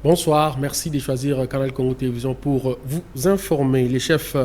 Bonsoir, merci de choisir Canal Congo Télévision pour vous informer. Le chef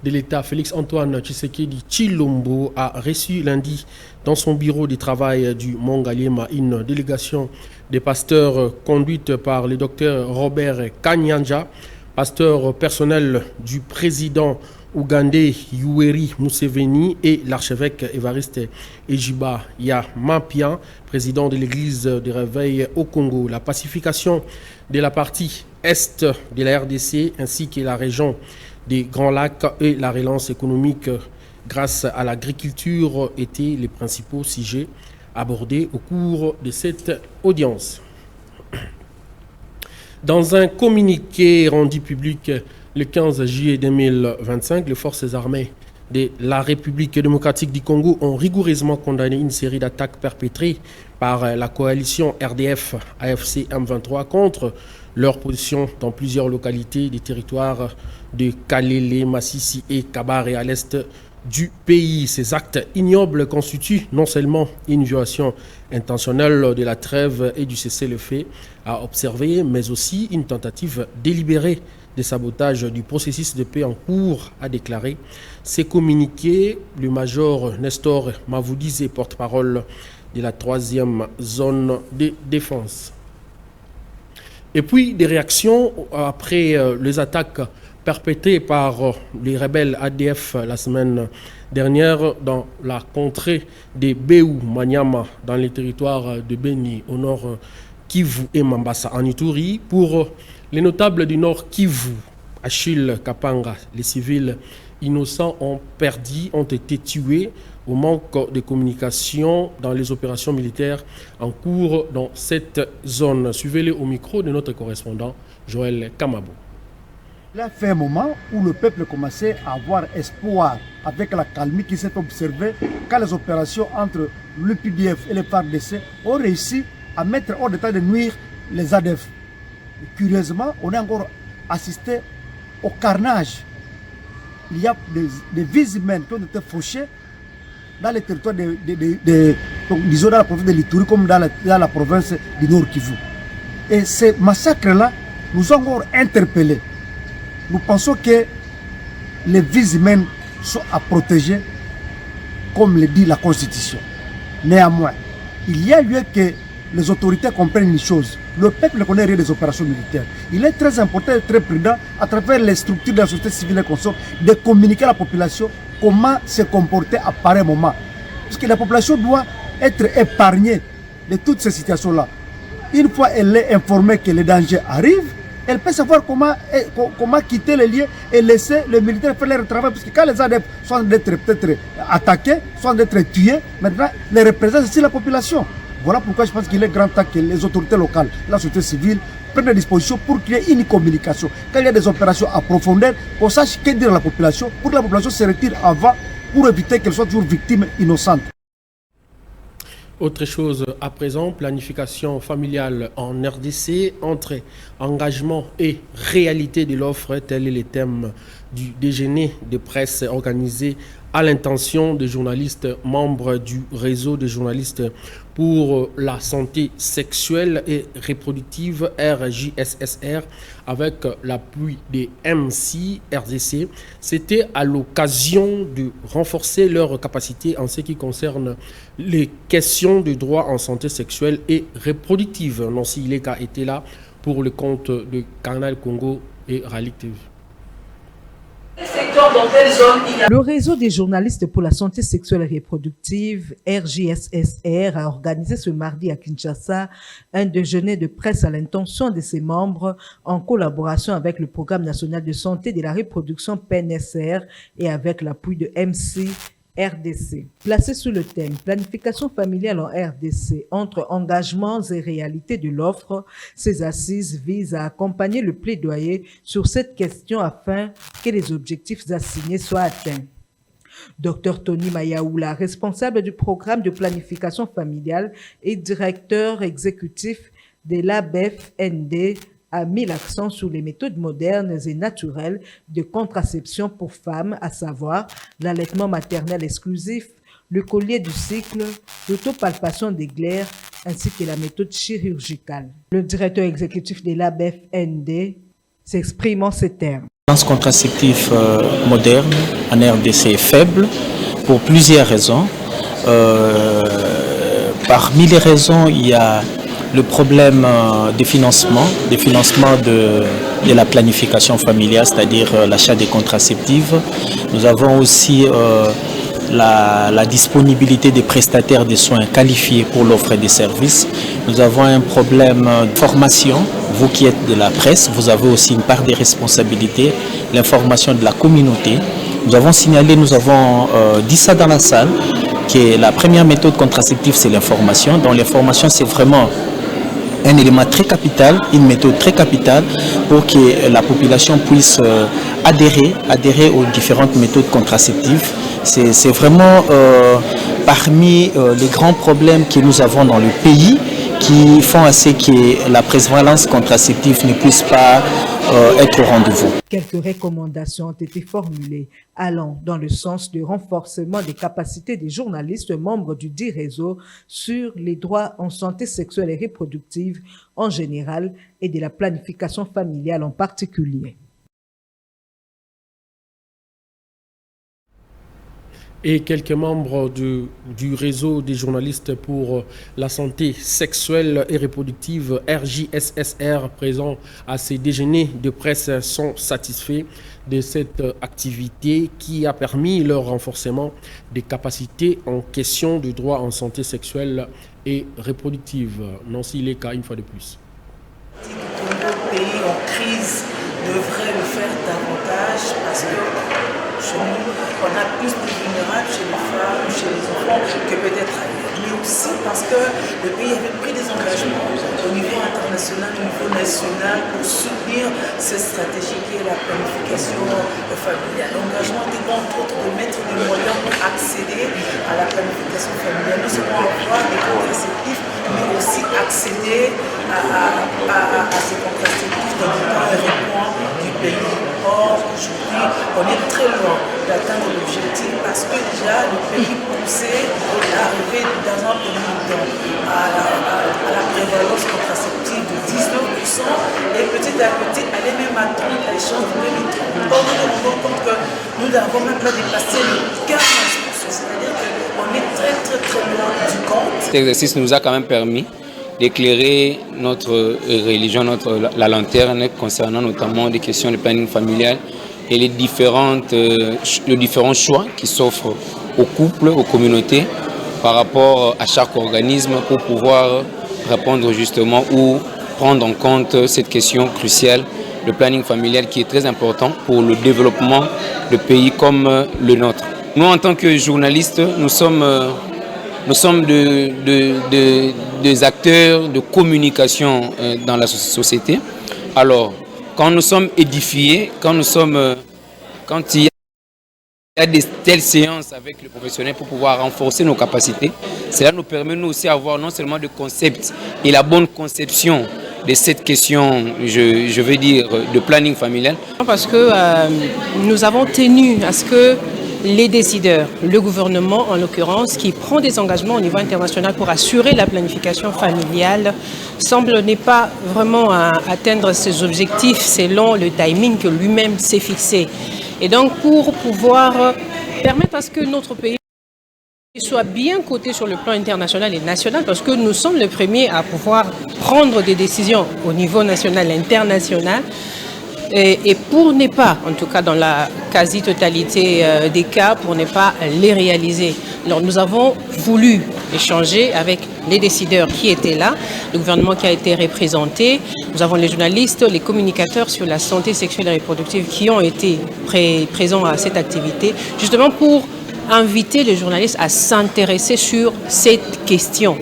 de l'État, Félix-Antoine Tshisekedi Tshilombo, a reçu lundi dans son bureau de travail du Mont-Galliema une délégation des pasteurs conduite par le docteur Robert Kanyanja, pasteur personnel du président ougandais Yoweri Museveni et l'archevêque Évariste Ejiba Yamapian, président de l'église de Réveil au Congo. La pacification de la partie est de la RDC ainsi que la région des Grands Lacs et la relance économique grâce à l'agriculture étaient les principaux sujets abordés au cours de cette audience. Dans un communiqué rendu public le 15 juillet 2025, les forces armées de la République démocratique du Congo ont rigoureusement condamné une série d'attaques perpétrées par la coalition RDF-AFC M23 contre leur position dans plusieurs localités des territoires de Kalele, Massissi et Kabare à l'est du pays. Ces actes ignobles constituent non seulement une violation intentionnelle de la trêve et du cessez-le-feu à observer, mais aussi une tentative délibérée de sabotage du processus de paix en cours, a déclaré. C'est communiqué le major Nestor Mavoudize, porte-parole de la 3e zone de défense. Et puis des réactions après les attaques perpétrées par les rebelles ADF la semaine dernière dans la contrée de Béou Manyama dans les territoires de Beni au nord Kivu et Mambasa en Ituri. Pour les notables du nord Kivu, Achille Kapanga, les civils innocents ont été tués au manque de communication dans les opérations militaires en cours dans cette zone. Suivez-les au micro de notre correspondant Joël Kamabou. Il a fait un moment où le peuple commençait à avoir espoir avec la calmie qui s'est observée quand les opérations entre l'UPDF et les FARDC ont réussi à mettre hors d'état de nuire les ADF. Curieusement, on a encore assisté au carnage. Il y a des vies humaines qui ont été fauchées dans les territoires disons dans la province de l'Ituri comme dans la province du Nord Kivu. Et ces massacres-là nous ont encore interpellés. Nous pensons que les vies humaines sont à protéger, comme le dit la Constitution. Néanmoins, il y a lieu que les autorités comprennent une chose. Le peuple ne connaît rien des opérations militaires. Il est très important et très prudent, à travers les structures de la société civile et consorts, de communiquer à la population comment se comporter à pareil moment. Parce que la population doit être épargnée de toutes ces situations-là. Une fois elle est informée que les dangers arrivent, elle peut savoir comment quitter les lieux et laisser les militaires faire leur travail. Parce que quand les ADF sont d'être peut-être attaqués, sont d'être tués, maintenant les représentants, c'est la population. Voilà pourquoi je pense qu'il est grand temps que les autorités locales, la société civile, prennent des dispositions pour créer une communication. Quand il y a des opérations à profondeur, qu'on sache que dire à la population, pour que la population se retire avant, pour éviter qu'elle soit toujours victime innocente. Autre chose à présent, planification familiale en RDC, entre engagement et réalité de l'offre, tel est le thème du déjeuner de presse organisé à l'intention des journalistes membres du réseau des journalistes pour la santé sexuelle et reproductive RJSSR avec l'appui des MC RDC. C'était à l'occasion de renforcer leurs capacités en ce qui concerne les questions de droit en santé sexuelle et reproductive. Nancy Ileka était là pour le compte de Canal Congo et Ralik TV. Le réseau des journalistes pour la santé sexuelle et reproductive, RJSSR, a organisé ce mardi à Kinshasa un déjeuner de presse à l'intention de ses membres en collaboration avec le Programme national de santé de la reproduction PNSR et avec l'appui de MC RDC. Placé sous le thème « Planification familiale en RDC entre engagements et réalités de l'offre », ces assises visent à accompagner le plaidoyer sur cette question afin que les objectifs assignés soient atteints. Dr Tony Mayaoula, responsable du programme de planification familiale et directeur exécutif de l'ABEF-ND, a mis l'accent sur les méthodes modernes et naturelles de contraception pour femmes, à savoir l'allaitement maternel exclusif, le collier du cycle, l'autopalpation des glaires ainsi que la méthode chirurgicale. Le directeur exécutif de l'ABFND s'exprime en ces termes. La violence contraceptive moderne en RDC est faible pour plusieurs raisons. Parmi les raisons, il y a le problème de financement de la planification familiale, c'est-à-dire l'achat des contraceptifs. Nous avons aussi la disponibilité des prestataires de soins qualifiés pour l'offre des services. Nous avons un problème de formation. Vous qui êtes de la presse, vous avez aussi une part de responsabilité, l'information de la communauté. Nous avons signalé, nous avons dit ça dans la salle, que la première méthode contraceptive, c'est l'information. Donc l'information, c'est vraiment un élément très capital, une méthode très capitale pour que la population puisse adhérer aux différentes méthodes contraceptives. C'est vraiment parmi les grands problèmes que nous avons dans le pays qui font à ce que la prévalence contraceptive ne puisse pas être au rendez-vous. Quelques recommandations ont été formulées allant dans le sens du renforcement des capacités des journalistes membres du dit réseau sur les droits en santé sexuelle et reproductive en général et de la planification familiale en particulier. Et quelques membres du réseau des journalistes pour la santé sexuelle et reproductive RJSSR présents à ces déjeuners de presse sont satisfaits de cette activité qui a permis leur renforcement des capacités en question de droit en santé sexuelle et reproductive. Nancy Leka, une fois de plus. Notre pays en crise devrait le faire davantage parce que chez nous, on a plus de vulnérables chez les femmes, chez les enfants que peut-être ailleurs. Mais aussi parce que le pays avait pris des engagements au niveau international, au niveau national pour soutenir cette stratégie qui est la planification familiale. L'engagement était entre autres de mettre des moyens pour accéder à la planification familiale. Nous serons avoir des contraceptifs, mais aussi accéder à ces contraceptifs dans différents points du pays. Or, aujourd'hui, on est très loin d'atteindre l'objectif parce que déjà le pays poussait à arriver dans un premier temps à la prévalence contraceptive de 19% et petit à petit aller même atteindre les chances de 2030. Or, nous nous rendons compte que nous n'avons même pas dépassé le 15%, c'est-à-dire qu'on est très loin du compte. Cet exercice nous a quand même permis d'éclairer notre religion, la lanterne concernant notamment des questions de planning familial et les différents choix qui s'offrent aux couples, aux communautés par rapport à chaque organisme pour pouvoir répondre justement ou prendre en compte cette question cruciale, le planning familial qui est très important pour le développement de pays comme le nôtre. Nous, en tant que journalistes, nous sommes des acteurs de communication dans la société. Alors, quand nous sommes édifiés, quand il y a des telles séances avec les professionnels pour pouvoir renforcer nos capacités, cela nous permet nous aussi d'avoir non seulement de concepts et la bonne conception de cette question, je veux dire, de planning familial. Parce que nous avons tenu à ce que les décideurs, le gouvernement en l'occurrence, qui prend des engagements au niveau international pour assurer la planification familiale, semble ne pas vraiment atteindre ses objectifs selon le timing que lui-même s'est fixé. Et donc pour pouvoir permettre à ce que notre pays soit bien coté sur le plan international et national, parce que nous sommes les premiers à pouvoir prendre des décisions au niveau national et international, et pour ne pas, en tout cas dans la quasi-totalité des cas, pour ne pas les réaliser. Alors nous avons voulu échanger avec les décideurs qui étaient là, le gouvernement qui a été représenté, nous avons les journalistes, les communicateurs sur la santé sexuelle et reproductive qui ont été présents à cette activité, justement pour inviter les journalistes à s'intéresser sur cette question.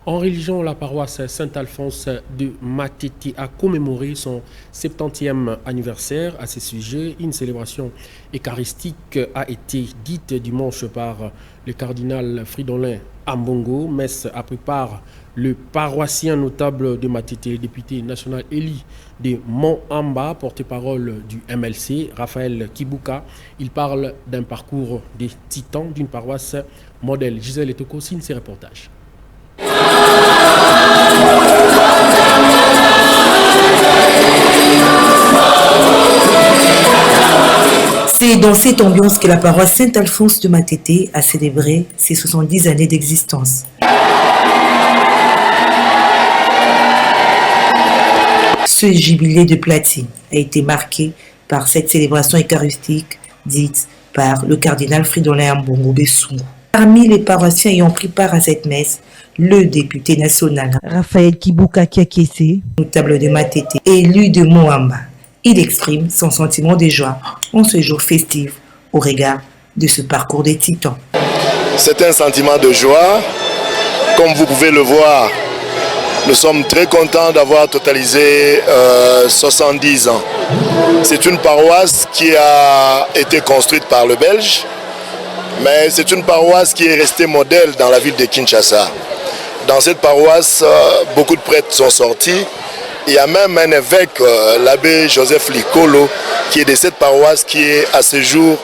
En religion, la paroisse Saint-Alphonse de Matete a commémoré son 70e anniversaire. À ce sujet, une célébration eucharistique a été dite dimanche par le cardinal Fridolin Ambongo. Messe a pris part le paroissien notable de Matete, le député national élu de Mont-Amba, porte-parole du MLC, Raphaël Kibuka. Il parle d'un parcours des titans d'une paroisse modèle. Gisèle Etoko signe ses reportages. C'est dans cette ambiance que la paroisse Saint-Alphonse de Matete a célébré ses 70 années d'existence. Ce jubilé de platine a été marqué par cette célébration eucharistique dite par le cardinal Fridolin Ambongo Bessungu. Parmi les paroissiens ayant pris part à cette messe, le député national Raphaël Kibuka Kiakese, notable de Matete, élu de Moamba. Il exprime son sentiment de joie en ce jour festif au regard de ce parcours des titans. C'est un sentiment de joie. Comme vous pouvez le voir, nous sommes très contents d'avoir totalisé 70 ans. C'est une paroisse qui a été construite par le Belge, mais c'est une paroisse qui est restée modèle dans la ville de Kinshasa. Dans cette paroisse, beaucoup de prêtres sont sortis. Il y a même un évêque, l'abbé Joseph Likolo, qui est de cette paroisse, qui est à ce jour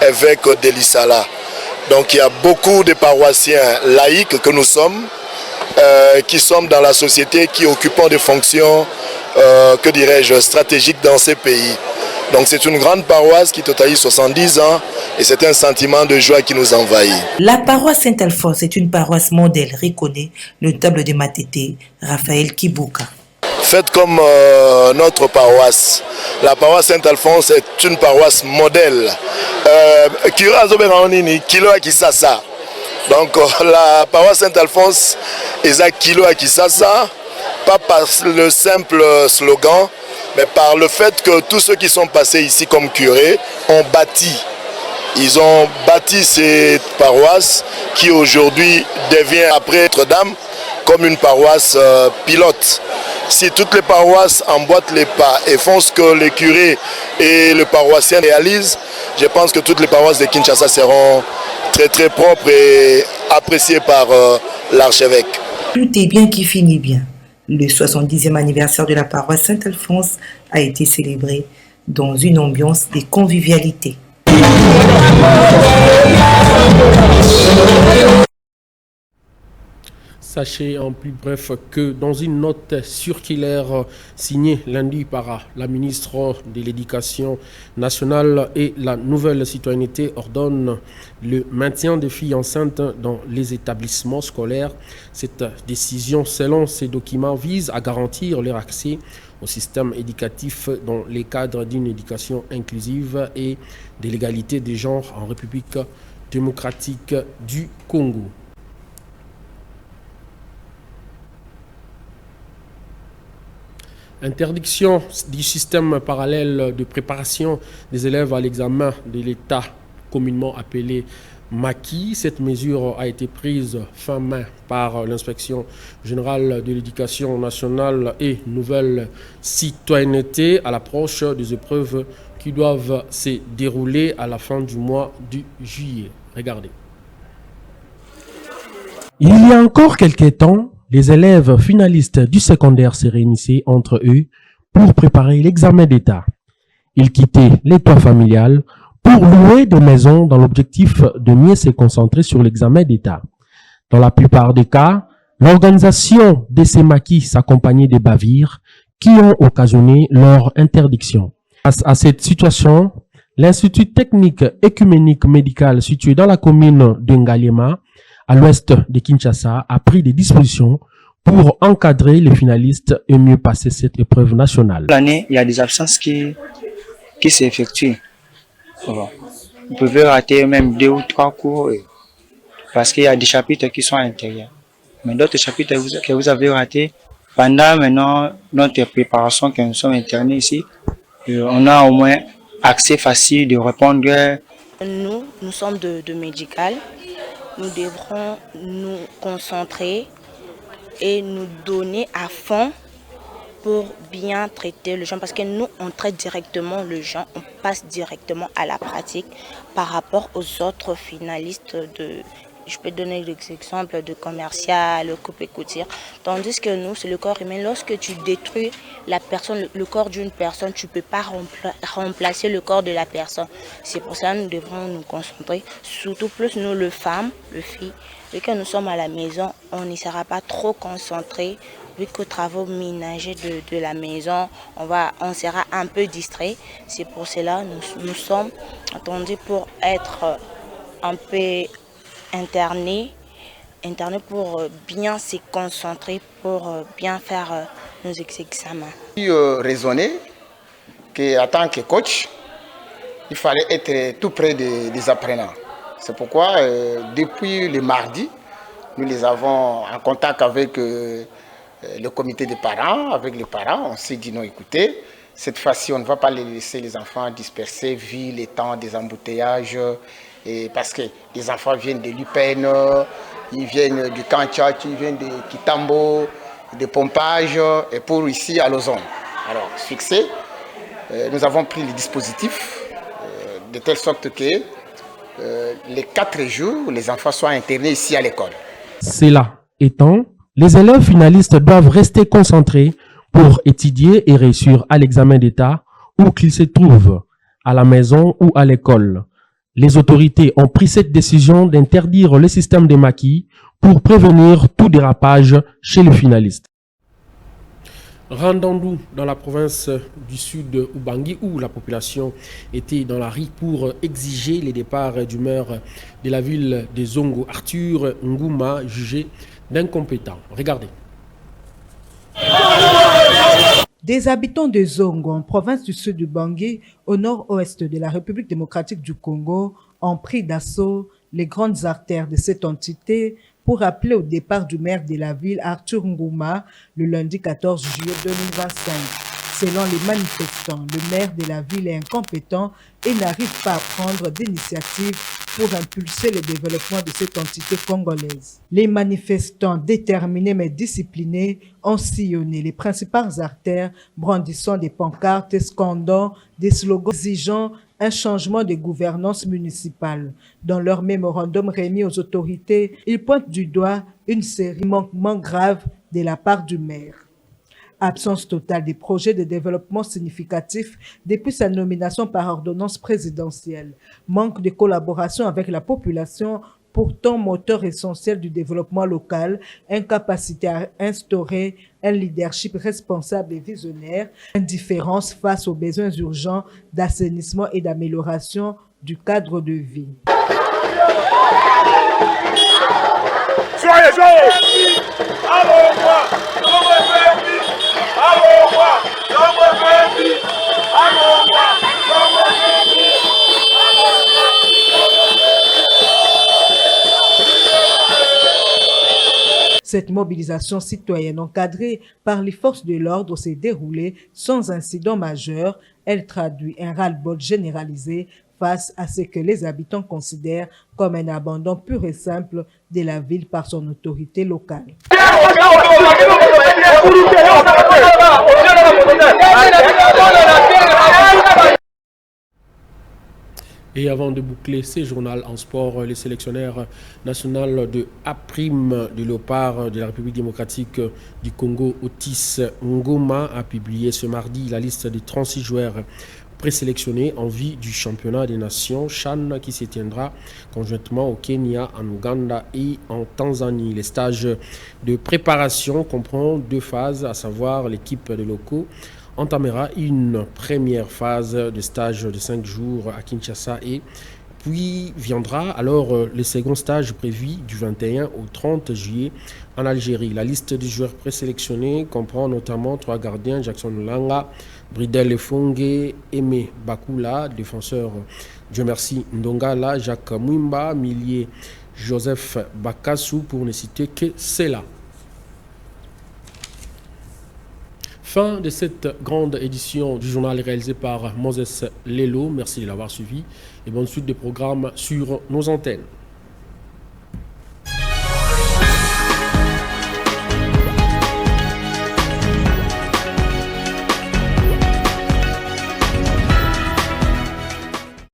évêque d'Elisala. Donc il y a beaucoup de paroissiens laïcs que nous sommes, qui sommes dans la société, qui occupons des fonctions, que dirais-je, stratégiques dans ces pays. Donc c'est une grande paroisse qui totalise 70 ans et c'est un sentiment de joie qui nous envahit. La paroisse Saint-Alphonse est une paroisse modèle, reconnaît le notable de Matete, Raphaël Kibuka. Faites comme notre paroisse. La paroisse Saint-Alphonse est une paroisse modèle. Donc la paroisse Saint-Alphonse est à Kilo à Kisasa, pas par le simple slogan, mais par le fait que tous ceux qui sont passés ici comme curés ont bâti. Ils ont bâti cette paroisse qui aujourd'hui devient, après Notre-Dame, comme une paroisse pilote. Si toutes les paroisses emboîtent les pas et font ce que les curés et le paroissien réalisent, je pense que toutes les paroisses de Kinshasa seront très très propres et appréciées par l'archevêque. Tout est bien qui finit bien. Le 70e anniversaire de la paroisse Saint-Alphonse a été célébré dans une ambiance de convivialité. Sachez en plus bref que dans une note circulaire signée lundi par la ministre de l'Éducation nationale et la nouvelle citoyenneté ordonne le maintien des filles enceintes dans les établissements scolaires. Cette décision, selon ces documents, vise à garantir leur accès au système éducatif dans les cadres d'une éducation inclusive et de l'égalité des genres en République démocratique du Congo. Interdiction du système parallèle de préparation des élèves à l'examen de l'État, communément appelé Maki. Cette mesure a été prise fin mai par l'inspection générale de l'éducation nationale et nouvelle citoyenneté à l'approche des épreuves qui doivent se dérouler à la fin du mois de juillet. Regardez. Il y a encore quelques temps, les élèves finalistes du secondaire se réunissaient entre eux pour préparer l'examen d'État. Ils quittaient les toits familiales pour louer des maisons dans l'objectif de mieux se concentrer sur l'examen d'État. Dans la plupart des cas, l'organisation de ces maquis s'accompagnait des bavures qui ont occasionné leur interdiction. Face à cette situation, l'Institut technique écuménique médical situé dans la commune de Ngaliema, à l'ouest de Kinshasa, a pris des dispositions pour encadrer les finalistes et mieux passer cette épreuve nationale. L'année, il y a des absences qui s'effectuent. Vous pouvez rater même 2 ou 3 cours parce qu'il y a des chapitres qui sont à l'intérieur. Mais d'autres chapitres que vous avez ratés, pendant maintenant notre préparation que nous sommes internés ici, on a au moins accès facile de répondre. Nous sommes de médical. Nous devrons nous concentrer et nous donner à fond pour bien traiter le genre. Parce que nous, on traite directement le genre, on passe directement à la pratique par rapport aux autres finalistes Je peux donner des exemples de commercial, coupe et couture. Tandis que nous, c'est le corps humain. Lorsque tu détruis la personne, le corps d'une personne, tu ne peux pas remplacer le corps de la personne. C'est pour ça que nous devrons nous concentrer, surtout plus nous, les femmes, les filles. Vu que nous sommes à la maison, on n'y sera pas trop concentré. Vu qu'aux travaux ménagers de la maison, on sera un peu distrait. C'est pour cela que nous sommes attendus pour être un peu internés pour bien se concentrer, pour bien faire nos examens. Raisonner qu'en tant que coach, il fallait être tout près des apprenants. C'est pourquoi depuis le mardi, nous les avons en contact avec le comité des parents, avec les parents. On s'est dit non, écoutez, cette fois-ci, on ne va pas les laisser les enfants dispersés vu les temps des embouteillages. Et parce que les enfants viennent de l'UPN, ils viennent du Kanchach, ils viennent de Kitambo, de Pompage, et pour ici à Lausanne. Alors, fixé, nous avons pris les dispositifs de telle sorte que les 4 jours, les enfants soient internés ici à l'école. Cela étant, les élèves finalistes doivent rester concentrés pour étudier et réussir à l'examen d'État où qu'ils se trouvent, à la maison ou à l'école. Les autorités ont pris cette décision d'interdire le système des maquis pour prévenir tout dérapage chez les finalistes. Rendons-nous dans la province du sud Ubangi où la population était dans la rue pour exiger les départs du maire de la ville de Zongo, Arthur Ngouma, jugé d'incompétent. Regardez. Des habitants de Zongo, en province du sud du Bangui, au nord-ouest de la République démocratique du Congo, ont pris d'assaut les grandes artères de cette entité pour appeler au départ du maire de la ville, Arthur Ngouma, le lundi 14 juillet 2025. Selon les manifestants, le maire de la ville est incompétent et n'arrive pas à prendre d'initiative pour impulser le développement de cette entité congolaise. Les manifestants déterminés mais disciplinés ont sillonné les principales artères, brandissant des pancartes, scandant des slogans exigeant un changement de gouvernance municipale. Dans leur mémorandum remis aux autorités, ils pointent du doigt une série de manquements graves de la part du maire. Absence totale des projets de développement significatifs depuis sa nomination par ordonnance présidentielle. Manque de collaboration avec la population, pourtant moteur essentiel du développement local. Incapacité à instaurer un leadership responsable et visionnaire. Indifférence face aux besoins urgents d'assainissement et d'amélioration du cadre de vie. Cette mobilisation citoyenne encadrée par les forces de l'ordre s'est déroulée sans incident majeur. Elle traduit un ras-le-bol généralisé face à ce que les habitants considèrent comme un abandon pur et simple de la ville par son autorité locale. Et avant de boucler ces journaux en sport, le sélectionneur national de A-Prime de Léopard de la République démocratique du Congo, Otis Ngoma, a publié ce mardi la liste des 36 joueurs présélectionnés en vue du championnat des nations CHAN qui se tiendra conjointement au Kenya, en Ouganda et en Tanzanie. Les stages de préparation comprennent 2 phases, à savoir l'équipe de locaux entamera une première phase de stage de 5 jours à Kinshasa et puis viendra alors le second stage prévu du 21 au 30 juillet en Algérie. La liste des joueurs présélectionnés comprend notamment 3 gardiens, Jackson Langa, Bridel Efongue, Aimé Bakula, défenseur Dieu merci Ndongala, Jacques Mwimba, milier Joseph Bakassou pour ne citer que cela. Fin de cette grande édition du journal réalisé par Moses Lelo. Merci de l'avoir suivi et bonne suite des programmes sur nos antennes.